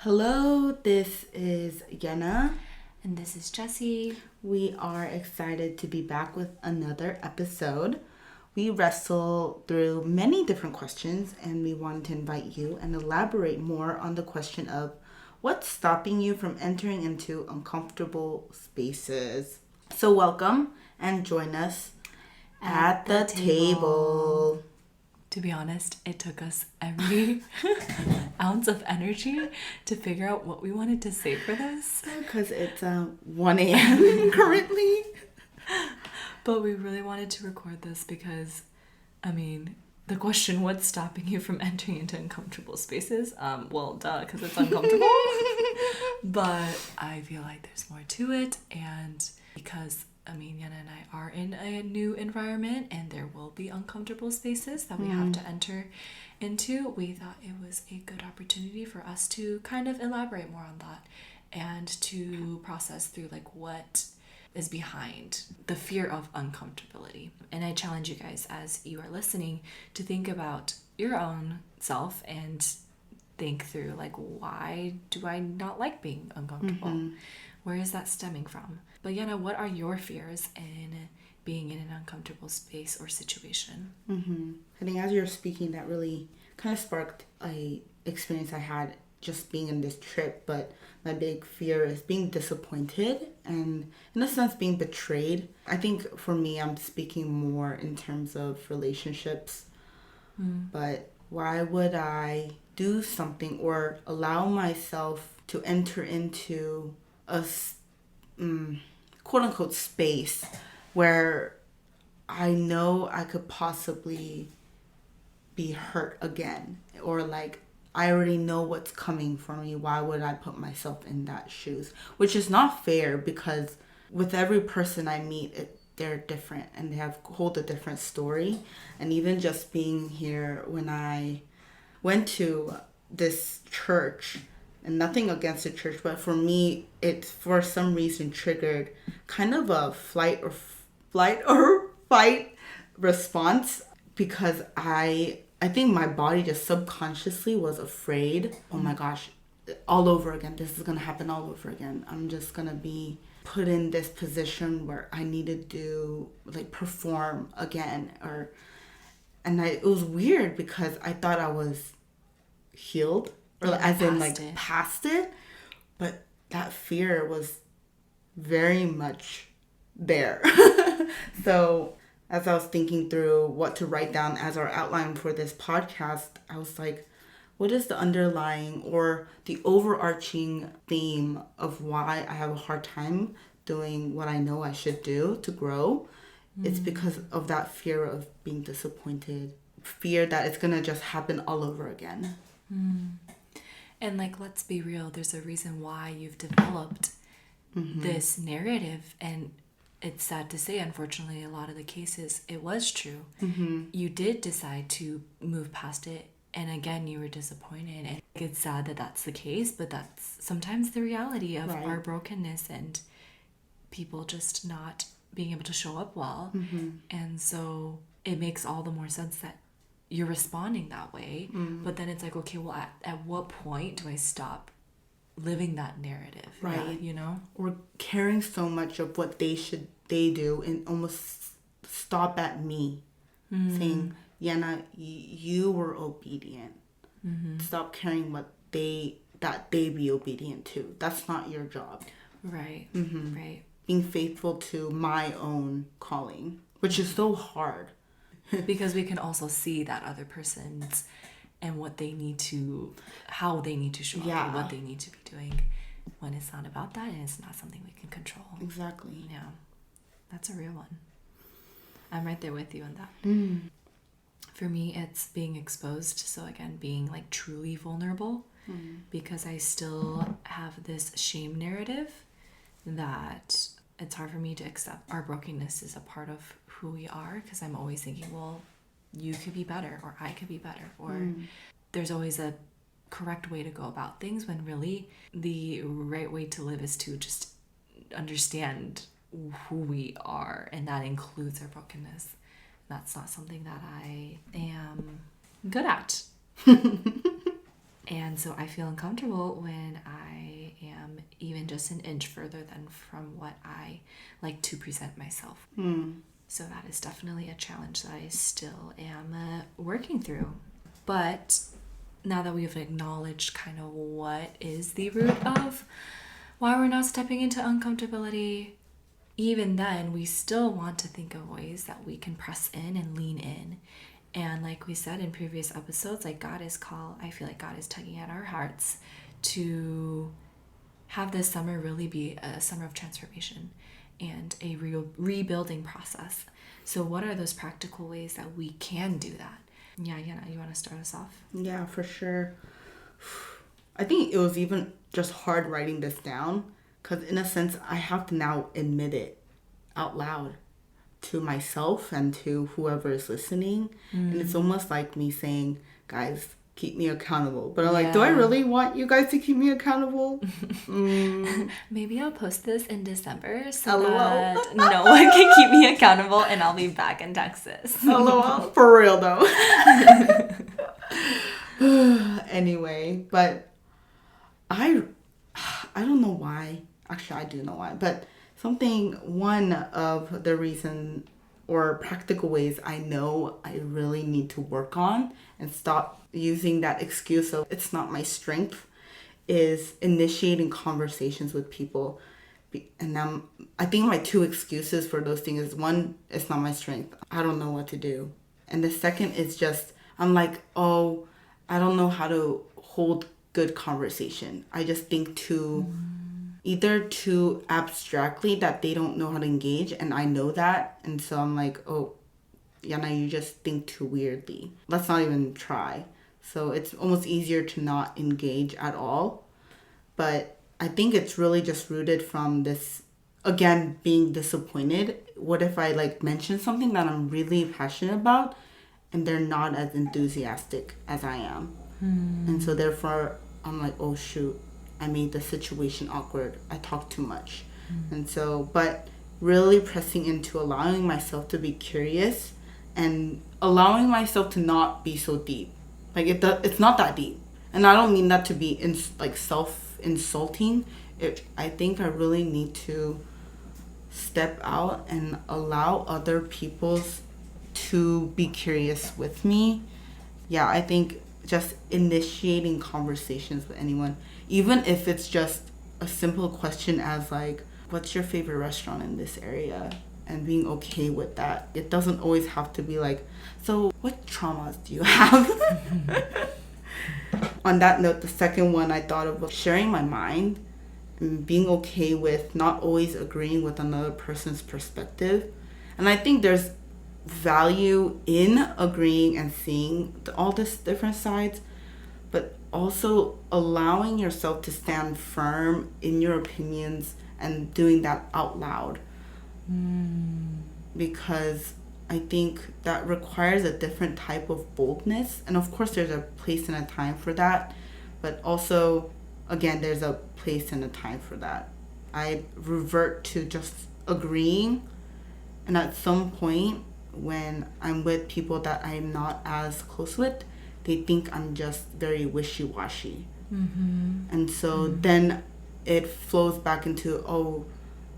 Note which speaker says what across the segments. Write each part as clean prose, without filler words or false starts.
Speaker 1: Hello, this is Yehna.
Speaker 2: And this is Jessie.
Speaker 1: We are excited to be back with another episode. We wrestle through many different questions and we wanted to invite you and elaborate more on the question of what's stopping you from entering into uncomfortable spaces. So welcome and join us at the table.
Speaker 2: To be honest, it took us every ounce of energy to figure out what we wanted to say for this.
Speaker 1: Because it's 1 a.m. currently.
Speaker 2: But we really wanted to record this because, the question, what's stopping you from entering into uncomfortable spaces? Because it's uncomfortable. But I feel like there's more to it. And because Yehna and I are in a new environment and there will be uncomfortable spaces that we have to enter into, we thought it was a good opportunity for us to kind of elaborate more on that and to process through what is behind the fear of uncomfortability. And I challenge you guys as you are listening to think about your own self and think through why do I not like being uncomfortable? Where is that stemming from? But Yehna, what are your fears in being in an uncomfortable space or situation?
Speaker 1: I think as you're speaking, that really kind of sparked a experience I had just being in this trip. But my big fear is being disappointed and, in a sense, being betrayed. I think for me, I'm speaking more in terms of relationships. But why would I do something or allow myself to enter into a quote unquote space where I know I could possibly be hurt again, or I already know what's coming for me? Why would I put myself in that shoes? Which is not fair, because with every person I meet, they're different and they hold a different story. And even just being here, when I went to this church, and nothing against the church, but for me, it for some reason triggered kind of a flight or fight response, because I think my body just subconsciously was afraid. Oh my gosh, all over again. This is gonna happen all over again. I'm just gonna be put in this position where I need to do perform again, it was weird because I thought I was healed, or as in past it, but that fear was very much there. So as I was thinking through what to write down as our outline for this podcast, I was like, what is the underlying or the overarching theme of why I have a hard time doing what I know I should do to grow? It's because of that fear of being disappointed, fear that it's gonna just happen all over again.
Speaker 2: And let's be real, there's a reason why you've developed this narrative, and it's sad to say, unfortunately, a lot of the cases, it was true. You did decide to move past it, and again, you were disappointed. And it's sad that that's the case, but that's sometimes the reality of our brokenness and people just not being able to show up well. And so it makes all the more sense that you're responding that way. But then it's okay, well, at what point do I stop living that narrative?
Speaker 1: Right.
Speaker 2: Yeah,
Speaker 1: or caring so much of what they do, and almost stop at me saying, Yehna, you were obedient. Stop caring that they be obedient to. That's not your job.
Speaker 2: Right. Right.
Speaker 1: Being faithful to my own calling, which is so hard.
Speaker 2: Because we can also see that other person's and how they need to show up, and what they need to be doing, when it's not about that and it's not something we can control.
Speaker 1: Exactly.
Speaker 2: Yeah, that's a real one. I'm right there with you on that. For me, it's being exposed. So again, being truly vulnerable, because I still have this shame narrative that it's hard for me to accept our brokenness is a part of who we are, because I'm always thinking, well, you could be better, or I could be better, or there's always a correct way to go about things, when really the right way to live is to just understand who we are, and that includes our brokenness. That's not something that I am good at. And so I feel uncomfortable when I am even just an inch further than from what I like to present myself. So that is definitely a challenge that I still am working through. But now that we've acknowledged kind of what is the root of why we're not stepping into uncomfortability, even then, we still want to think of ways that we can press in and lean in. And like we said in previous episodes, like I feel like God is tugging at our hearts to have this summer really be a summer of transformation and a rebuilding process. So what are those practical ways that we can do that? Yeah, Yehna, you want to start us off?
Speaker 1: Yeah, for sure. I think it was even just hard writing this down because in a sense I have to now admit it out loud to myself and to whoever is listening. And it's almost like me saying, guys, keep me accountable. But I'm like, do I really want you guys to keep me accountable?
Speaker 2: Maybe I'll post this in December so that no one can keep me accountable and I'll be back in Texas.
Speaker 1: LOL. For real though. Anyway, but I don't know why. Actually, I do know why. But one of the reason or practical ways I know I really need to work on and stop using that excuse of it's not my strength is initiating conversations with people. And I think my two excuses for those things is one, it's not my strength. I don't know what to do. And the second is just, I'm like, oh, I don't know how to hold good conversation. I just think either too abstractly that they don't know how to engage, and I know that, and so I'm like, oh, Yehna, you just think too weirdly. Let's not even try. So it's almost easier to not engage at all. But I think it's really just rooted from this, again, being disappointed. What if I mention something that I'm really passionate about and they're not as enthusiastic as I am? And so therefore I'm like, oh shoot, I made the situation awkward. I talked too much. And so, but really pressing into allowing myself to be curious and allowing myself to not be so deep. It's not that deep. And I don't mean that to be self-insulting. I think I really need to step out and allow other people to be curious with me. Yeah, I think just initiating conversations with anyone, even if it's just a simple question as what's your favorite restaurant in this area, and being okay with that. It doesn't always have to be so what traumas do you have? On that note, the second one I thought of was sharing my mind and being okay with not always agreeing with another person's perspective. And I think there's value in agreeing and seeing all these different sides, but also allowing yourself to stand firm in your opinions and doing that out loud. Because I think that requires a different type of boldness. And of course there's a place and a time for that, but also again there's a place and a time for that. I revert to just agreeing, and at some point when I'm with people that I'm not as close with, they think I'm just very wishy-washy. And so then it flows back into, oh,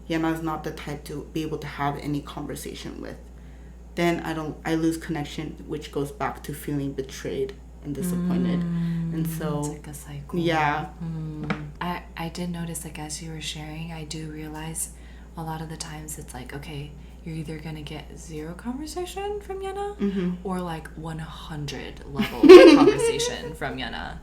Speaker 1: Yehna's not the type to be able to have any conversation with. Then I lose connection, which goes back to feeling betrayed and disappointed. And so
Speaker 2: it's like a cycle.
Speaker 1: Yeah.
Speaker 2: I did notice, as you were sharing, I do realize a lot of the times it's okay, you're either gonna get 0 conversation from Yehna or 100 level conversation from Yehna.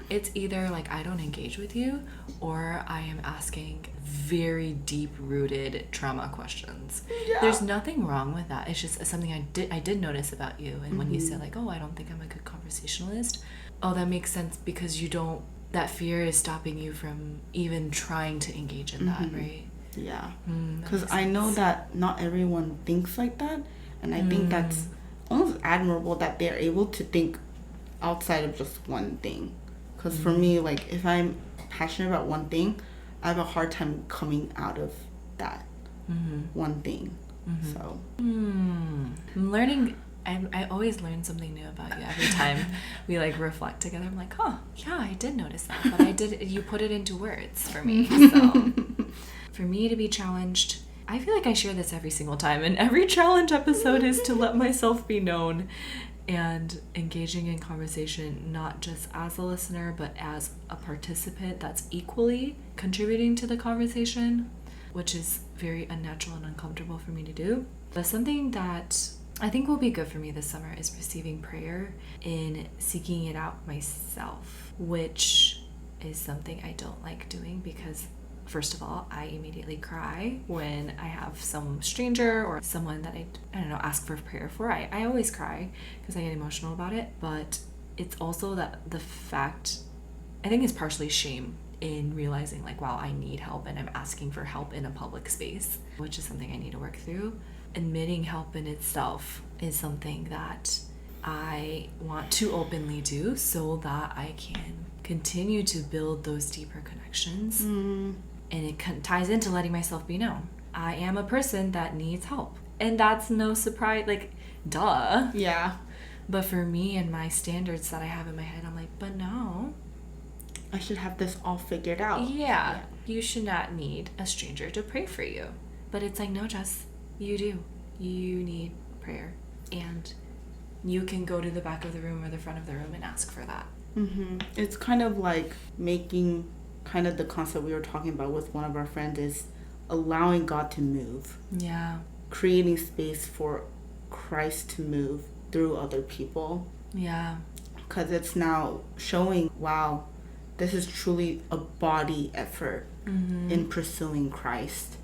Speaker 2: It's either I don't engage with you, or I am asking very deep-rooted trauma questions. Yeah. There's nothing wrong with that. It's just something I did notice about you. And when you said oh, I don't think I'm a good conversationalist, oh, that makes sense, because that fear is stopping you from even trying to engage in that, right?
Speaker 1: Yeah, because I know that not everyone thinks like that, and I think that's almost admirable that they're able to think outside of just one thing. Because for me, if I'm passionate about one thing, I have a hard time coming out of that one thing. So
Speaker 2: I'm learning I always learn something new about you every time we like reflect together. I'm like, oh yeah, I did notice that, but you put it into words for me. So for me to be challenged, I feel like I share this every single time, and every challenge episode is to let myself be known and engaging in conversation, not just as a listener, but as a participant that's equally contributing to the conversation, which is very unnatural and uncomfortable for me to do. But something that I think will be good for me this summer is receiving prayer and seeking it out myself, which is something I don't like doing because, first of all, I immediately cry when I have some stranger or someone that I don't know, ask for prayer for. I always cry because I get emotional about it, but it's also that the fact, I think it's partially shame in realizing like, wow, I need help and I'm asking for help in a public space, which is something I need to work through. Admitting help in itself is something that I want to openly do so that I can continue to build those deeper connections. And it ties into letting myself be known. I am a person that needs help. And that's no surprise, like, duh.
Speaker 1: Yeah.
Speaker 2: But for me and my standards that I have in my head, I'm like, but no.
Speaker 1: I should have this all figured out.
Speaker 2: Yeah. You should not need a stranger to pray for you. But it's like, no, Jess, you do. You need prayer. And you can go to the back of the room or the front of the room and ask for that.
Speaker 1: Mm-hmm. It's kind of like making kind of the concept we were talking about with one of our friends is allowing God to move.
Speaker 2: Yeah.
Speaker 1: Creating space for Christ to move through other people.
Speaker 2: Yeah.
Speaker 1: Because it's now showing, wow, this is truly a body effort in pursuing Christ.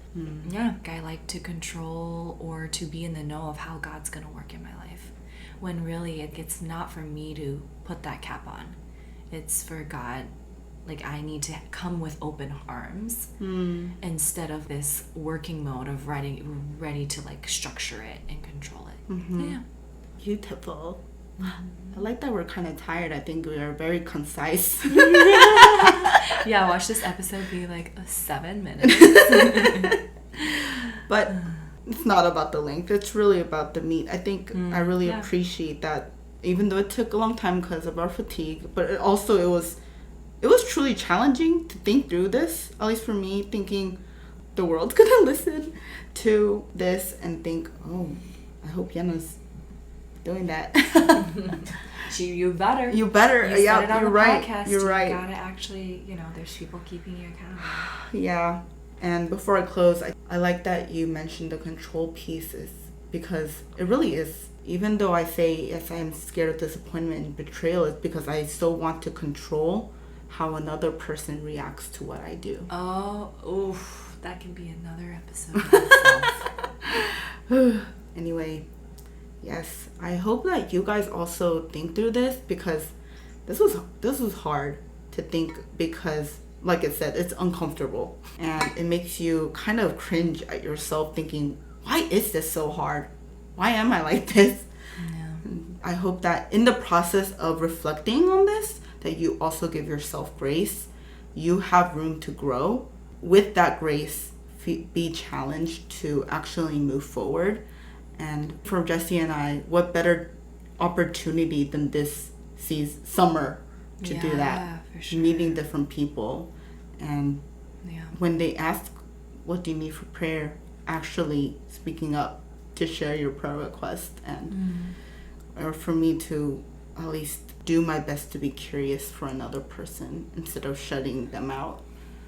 Speaker 2: Yeah. I like to control or to be in the know of how God's going to work in my life. When really it's not for me to put that cap on. It's for God. Like, I need to come with open arms instead of this working mode of ready to like structure it and control it. Yeah.
Speaker 1: Beautiful. I like that we're kind of tired. I think we are very concise.
Speaker 2: Yeah, watch this episode be like 7 minutes.
Speaker 1: But it's not about the length. It's really about the meat. I think I really appreciate that, even though it took a long time because of our fatigue. But it was truly challenging to think through this, at least for me, thinking the world's gonna listen to this and think, oh, I hope Yehna's doing that.
Speaker 2: You better.
Speaker 1: You better.
Speaker 2: You
Speaker 1: Yeah,
Speaker 2: said it on
Speaker 1: you're
Speaker 2: the
Speaker 1: right.
Speaker 2: podcast.
Speaker 1: You're right.
Speaker 2: You gotta actually, there's people keeping you accountable.
Speaker 1: Yeah. And before I close, I like that you mentioned the control pieces, because it really is. Even though I say, yes, I am scared of disappointment and betrayal, it's because I still want to control how another person reacts to what I do.
Speaker 2: Oh, oof. That can be another episode in itself.
Speaker 1: Anyway, yes, I hope that you guys also think through this, because this was hard to think, because like I said, it's uncomfortable and it makes you kind of cringe at yourself thinking, why is this so hard? Why am I like this? Yeah. I hope that in the process of reflecting on this, that you also give yourself grace. You have room to grow. With that grace, be challenged to actually move forward. And for Jessie and I, what better opportunity than this summer to do that? For sure. Meeting different people. And when they ask, what do you need for prayer? Actually speaking up to share your prayer request. And or for me to at least do my best to be curious for another person instead of shutting them out.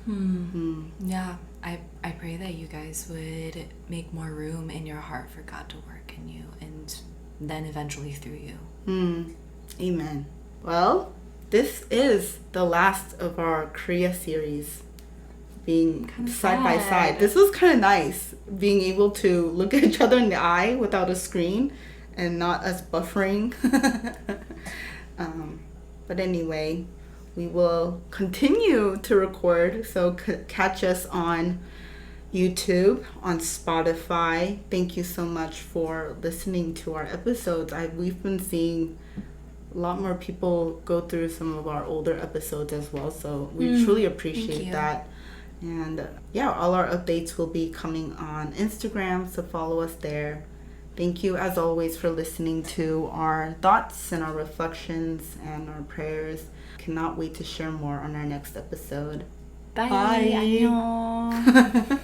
Speaker 2: Yeah, I pray that you guys would make more room in your heart for God to work in you, and then eventually through you.
Speaker 1: Amen. Well, this is the last of our Korea series, being side by side. This was kind of nice, being able to look at each other in the eye without a screen and not us buffering. But anyway, we will continue to record, so catch us on YouTube, on Spotify. Thank you so much for listening to our episodes. We've been seeing a lot more people go through some of our older episodes as well, so we truly appreciate that. And all our updates will be coming on Instagram, so follow us there. Thank you, as always, for listening to our thoughts and our reflections and our prayers. Cannot wait to share more on our next episode.
Speaker 2: Bye.
Speaker 1: Bye.
Speaker 2: 안녕.